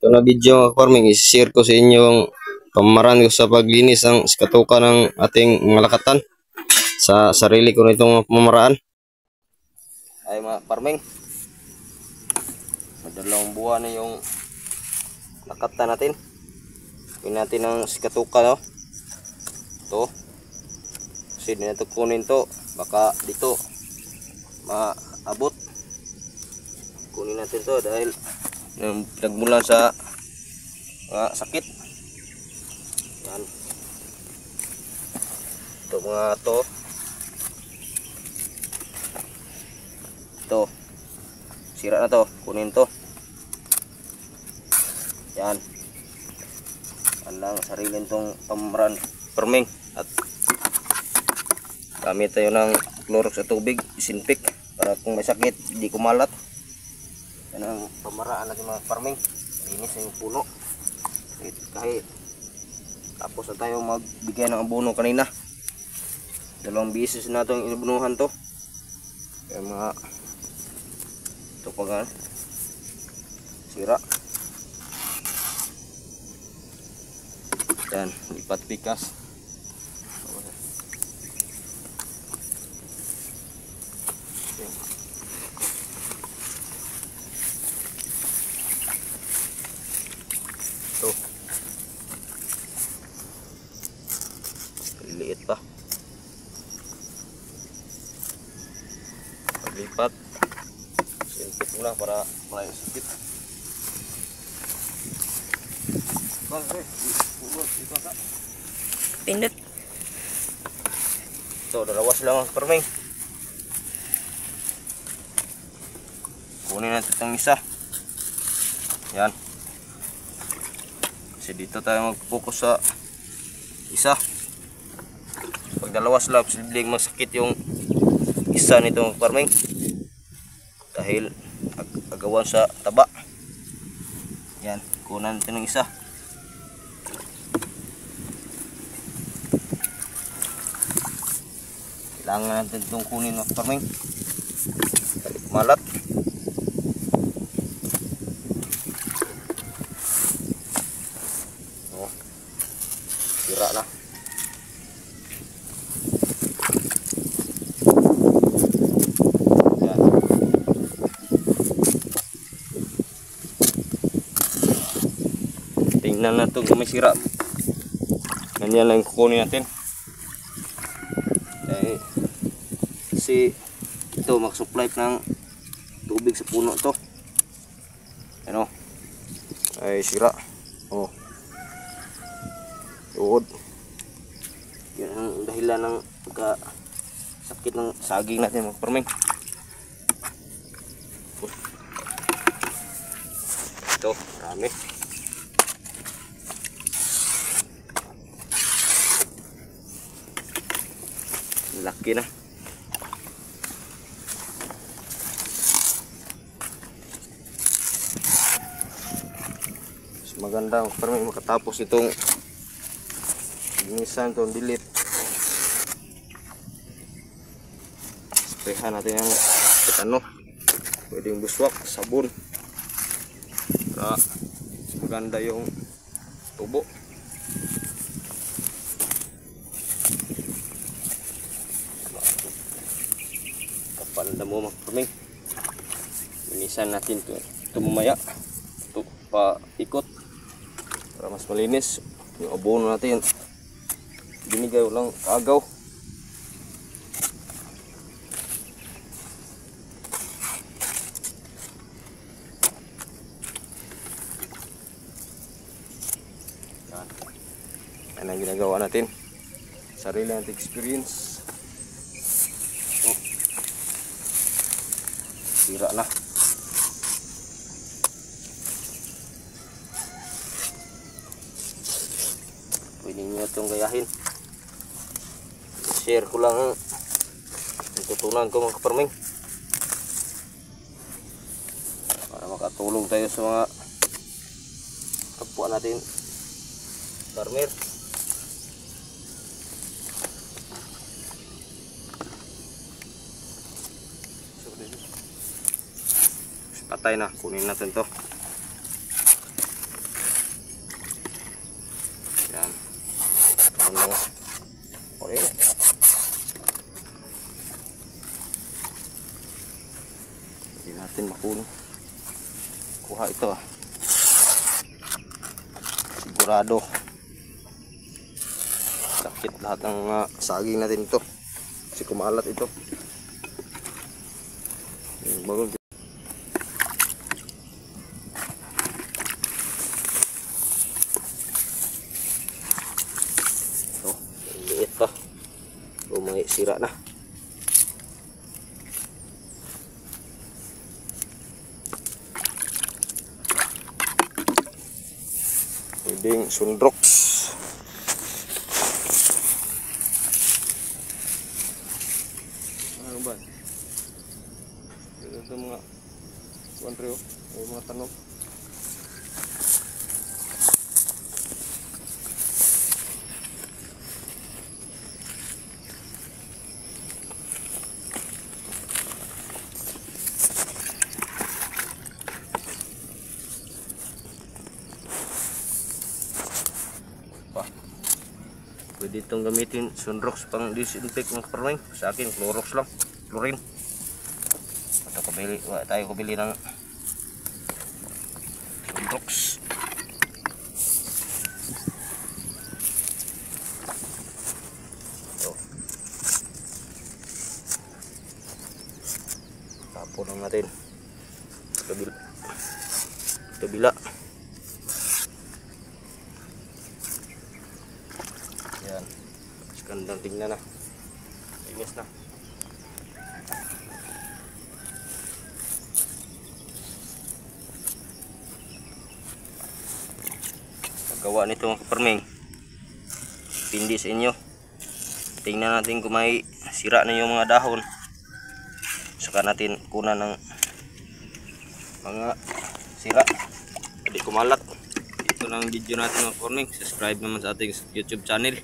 Ito na video mga farming, i-share ko sa inyo ang pamamaraan ko sa paglinis ng katuka ng ating mga lakatan sa sarili ko nitong pamamaraan. Ay mga farming, madalawang buwan na yung lakatan natin. Kunin natin ang katuka, no? Ito. Kasi di na ito kunin to, baka dito maabot. Kunin natin to dahil nagmula sa sakit. Yan. Ito mga to. Ito. Sira na to. Kunin to. Yan. Yan lang sarili itong pamamaraan farming. At gamit tayo ng Clorox sa tubig. Disinfect para kung may sakit hindi kumalat. Yan ang pamaraan natin mga farming. Linis yung puno. Kahit tapos na tayo magbigay ng abono kanina. Dalawang beses na itong inabunuhan to. Kaya mga ito pa nga sira. Yan, lipat pikas. Ito liit pa. Paglipat sintik muna para malayo sakit. Pindot. Ito, dalawas lang ang farming. Kunin natin itong isa. Yan. Kasi dito tayo mag-focus sa isa. Pag dalawas lang, posibleng masakit yung isa nitong farming. Dahil agawan sa taba. Yan, kunan natin ng isa. Kailangan natin itong kunin ng farming. Malat. Oh, sira na. Yan. Tingnan natin kung may sira. Ganyan lang kukunin natin. Kasi ito mag-supply ng tubig sa puno to. Ano? Ay sira. Oh. Tuod. Yan ang dahilan ng sakit ng saging natin mga farming. Ito, marami. Laki na. Maganda para may makatapos itong linisan, itong delete. Sprayhan natin yung ano, pwedeng buswak, sabon para maganda yung tubo. Kapal na mo mga farming. Linisan natin ito mamaya. Ito pa ikot para mas malinis yung abono natin. Binigay lang kaagaw. Yan ang ginagawa natin. Sarili natin experience. Oh. Sira na. Pwede nyo itong gayahin. Share ko lang ang tutunan ko mga farming para makatulong tayo sa mga kapwa natin farmer. Patay na, kunin natin to. Yan lang. Okay. Hindi natin makuha. Kuha ito. Sigurado. Sakit lahat ng saging natin ito. Kasi kumalat ito. Bago. Oh, liit pa. Oh, may sira na. Pwedeng sunrox. Ano ba? Ito mga kuwantryo, mga tanong. Pwede itong gamitin sunrox pang disinfect ng kaparming. Sa akin clorox lang, chlorine. Tayo kubili ng sunrox. So, tapon lang natin kabila. Yan, gandang tingnan na, linis na. Gawa nito mga kaparming, pindi sa inyo. Tingnan natin kung may sira na yung mga dahon, saka natin kunan ng mga sira, hindi kumalat. Ito lang video natin mga kaparming. Subscribe naman sa ating YouTube channel.